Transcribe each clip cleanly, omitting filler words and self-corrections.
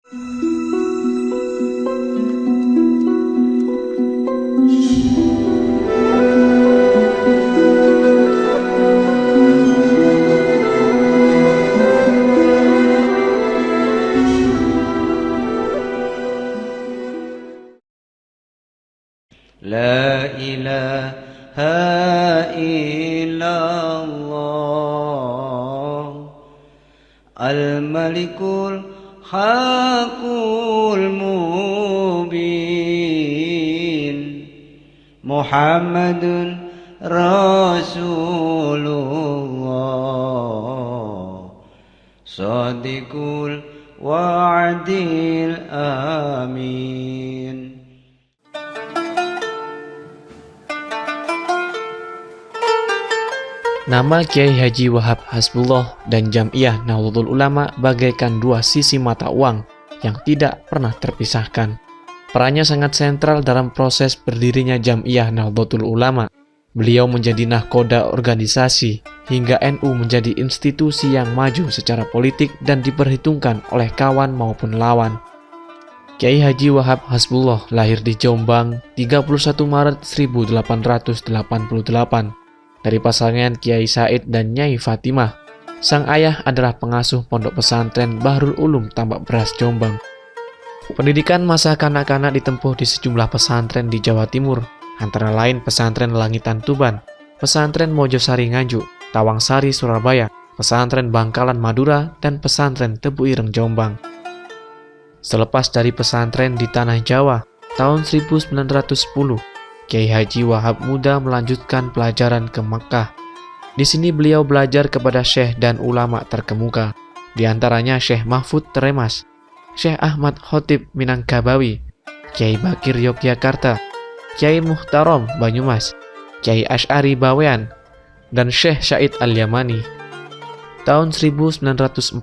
La ilaha illallah Al-Malikul Haqqul Mubin Muhammadun Rasulullah Shadiqul wa'dil amin. Nama Kiai Haji Wahab Hasbullah dan Jam'iyah Nahdlatul Ulama bagaikan dua sisi mata uang yang tidak pernah terpisahkan. Perannya sangat sentral dalam proses berdirinya Jam'iyah Nahdlatul Ulama. Beliau menjadi nahkoda organisasi hingga NU menjadi institusi yang maju secara politik dan diperhitungkan oleh kawan maupun lawan. Kiai Haji Wahab Hasbullah lahir di Jombang 31 Maret 1888. Dari pasangan Kiai Said dan Nyai Fatimah. Sang ayah adalah pengasuh pondok pesantren Bahrul Ulum Tambak Beras Jombang. Pendidikan masa kanak-kanak ditempuh di sejumlah pesantren di Jawa Timur, antara lain pesantren Langitan Tuban, pesantren Mojosari Nganjuk, Tawangsari Surabaya, pesantren Bangkalan Madura, dan pesantren Tebu Ireng Jombang. Selepas dari pesantren di Tanah Jawa, tahun 1910, Kiai Haji Wahab muda melanjutkan pelajaran ke Makkah. Di sini beliau belajar kepada syekh dan ulama terkemuka, di antaranya Syekh Mahfud Teremas, Syekh Ahmad Khotib Minangkabawi, Kiai Bakir Yogyakarta, Kiai Muhtarom Banyumas, Kiai Asy'ari Bawean, dan Syekh Syahid Al-Yamani. Tahun 1914,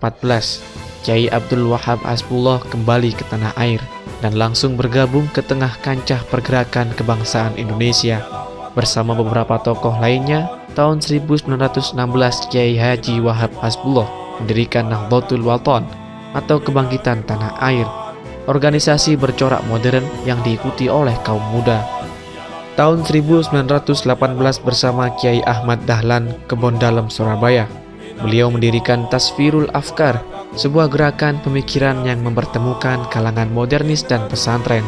Kiai Abdul Wahab Hasbullah kembali ke tanah air dan langsung bergabung ke tengah kancah pergerakan kebangsaan Indonesia. Bersama beberapa tokoh lainnya, tahun 1916 Kiai Haji Wahab Hasbullah mendirikan Nahdlatul Wathon atau Kebangkitan Tanah Air, organisasi bercorak modern yang diikuti oleh kaum muda. Tahun 1918 bersama Kiai Ahmad Dahlan Kebondalem Surabaya, beliau mendirikan Tasfirul Afkar, sebuah gerakan pemikiran yang mempertemukan kalangan modernis dan pesantren.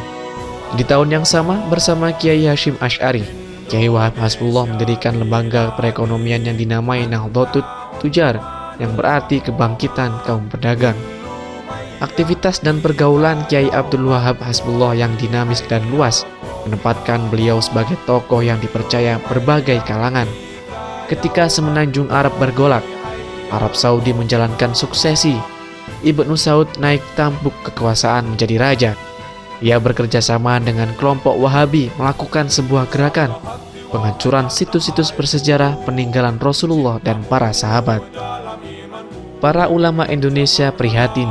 Di tahun yang sama, bersama Kiai Hasyim Asy'ari, Kiai Wahab Hasbullah mendirikan lembaga perekonomian yang dinamai Nahdlatul Tujar, yang berarti kebangkitan kaum pedagang. Aktivitas dan pergaulan Kiai Abdul Wahab Hasbullah yang dinamis dan luas menempatkan beliau sebagai tokoh yang dipercaya berbagai kalangan. Ketika semenanjung Arab bergolak, Arab Saudi menjalankan suksesi, Ibnu Saud naik tampuk kekuasaan menjadi raja. Ia bekerja sama dengan kelompok Wahabi melakukan sebuah gerakan penghancuran situs-situs bersejarah peninggalan Rasulullah dan para sahabat. Para ulama Indonesia prihatin.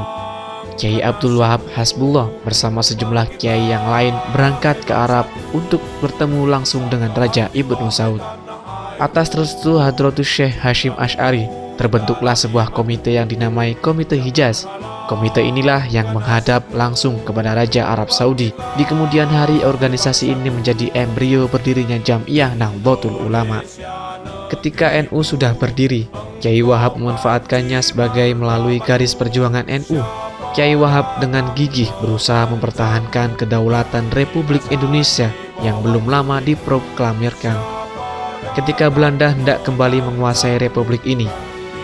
Kiai Abdul Wahab Hasbullah bersama sejumlah kiai yang lain berangkat ke Arab untuk bertemu langsung dengan Raja Ibnu Saud. Atas restu Hadratus Syekh Hasyim Asy'ari, terbentuklah sebuah komite yang dinamai Komite Hijaz. Komite inilah yang menghadap langsung kepada Raja Arab Saudi. Di kemudian hari, organisasi ini menjadi embrio berdirinya Jam'iyah Nahdlatul Ulama. Ketika NU sudah berdiri, Kiai Wahab memanfaatkannya sebagai melalui garis perjuangan NU. Kiai Wahab dengan gigih berusaha mempertahankan kedaulatan Republik Indonesia yang belum lama diproklamirkan. Ketika Belanda hendak kembali menguasai republik ini,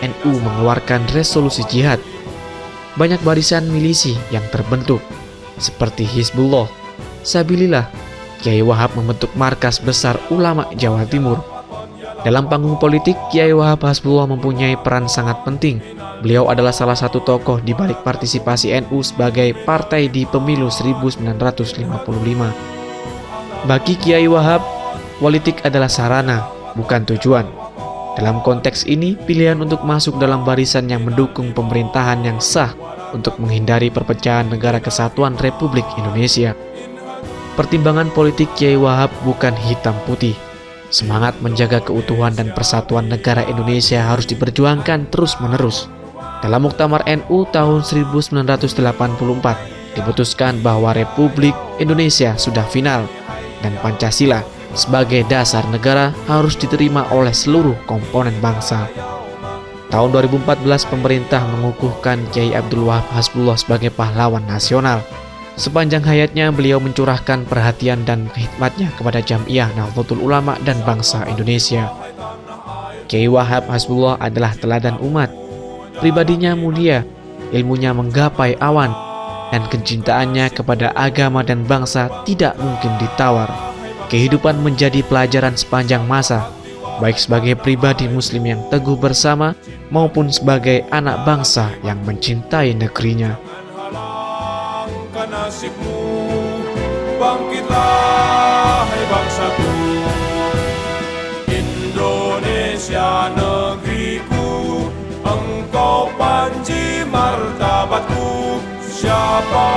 NU mengeluarkan resolusi jihad. Banyak barisan milisi yang terbentuk, seperti Hizbullah, Sabilillah. Kiai Wahab membentuk markas besar ulama Jawa Timur. Dalam panggung politik, Kiai Wahab Hasbullah mempunyai peran sangat penting. Beliau adalah salah satu tokoh di balik partisipasi NU sebagai partai di pemilu 1955. Bagi Kiai Wahab, politik adalah sarana, bukan tujuan. Dalam konteks ini, pilihan untuk masuk dalam barisan yang mendukung pemerintahan yang sah untuk menghindari perpecahan negara kesatuan Republik Indonesia. Pertimbangan politik Kiai Wahab bukan hitam putih. Semangat menjaga keutuhan dan persatuan negara Indonesia harus diperjuangkan terus-menerus. Dalam Muktamar NU tahun 1984, diputuskan bahwa Republik Indonesia sudah final dan Pancasila sebagai dasar negara harus diterima oleh seluruh komponen bangsa. Tahun 2014 pemerintah mengukuhkan Kiai Abdul Wahab Hasbullah sebagai pahlawan nasional. Sepanjang hayatnya beliau mencurahkan perhatian dan khidmatnya kepada Jam'iyah Nahdlatul Ulama dan bangsa Indonesia. Kiai Wahab Hasbullah adalah teladan umat. Pribadinya mulia, ilmunya menggapai awan, dan kecintaannya kepada agama dan bangsa tidak mungkin ditawar. Kehidupan menjadi pelajaran sepanjang masa, baik sebagai pribadi muslim yang teguh bersama maupun sebagai anak bangsa yang mencintai negerinya. Nasibmu, bangkitlah hai bangsaku, Indonesia negeriku, engkau panji martabatku, siapa